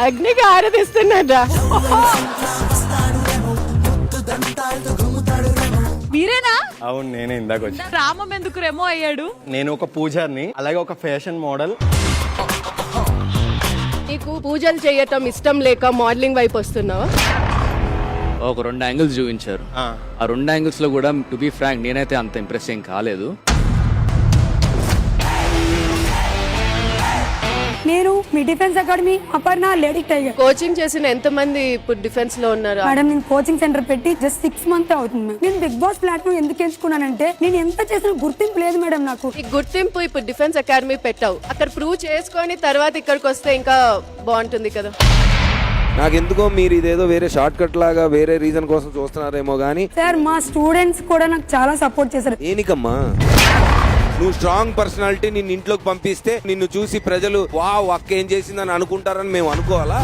అగ్నికి ఆరాధిస్తున్నారా? మీరేనా? అవును, నేనే ఇందాక వచ్చి. రామం ఎందుకు రెమో అయ్యాడు? నేను ఒక పూజారిని, అలాగే ఒక ఫ్యాషన్ మోడల్. నీకు పూజలు చేయటం ఇష్టం లేక మోడలింగ్ వైపు వస్తున్నావా? ఒక 2 యాంగిల్స్ చూపించారు. ఆ 2 యాంగిల్స్ లో కూడా టు బి ఫ్రాంక్ నేనైతే అంత ఇంప్రెస్ ఏం కాలేదు. నేను మీ defence academy Aparna lady tiger coaching చేసిన ఎంత మంది ఇప్పుడు డిఫెన్స్ లో ఉన్నారు? మేడం, నేను కోచింగ్ సెంటర్ పెట్టి జస్ట్ 6 months అవుతుంది మేడం. నేను బిగ్ బాస్ ప్లాట్ఫామ్ ఎందుకు ఎంచుకున్నానంటే నేను ఎంత చేసిన గుర్తింపు లేదు మేడం నాకు. ఈ గుర్తింపు ఇప్పుడు డిఫెన్స్ అకాడమీ పెట్టావు, అక్కడ ప్రూవ్ చేసుకొని తర్వాత ఇక్కడికి వస్తే ఇంకా బాగుంటుంది కదా. నాకెందుకో మీరు ఇదేదో వేరే షార్ట్ కట్ లాగా వేరే రీజన్ కోసం చూస్తున్నారేమో గానీ సార్, మా స్టూడెంట్స్ కూడా నాకు చాలా సపోర్ట్ చేశారు. ఏనికమ్మా నువ్వు స్ట్రాంగ్ పర్సనాలిటీ నిన్ను ఇంట్లోకి పంపిస్తే నిన్ను చూసి ప్రజలు వావ్ అక్క ఏం చేసిందని అనుకుంటారని మేము అనుకోవాలా?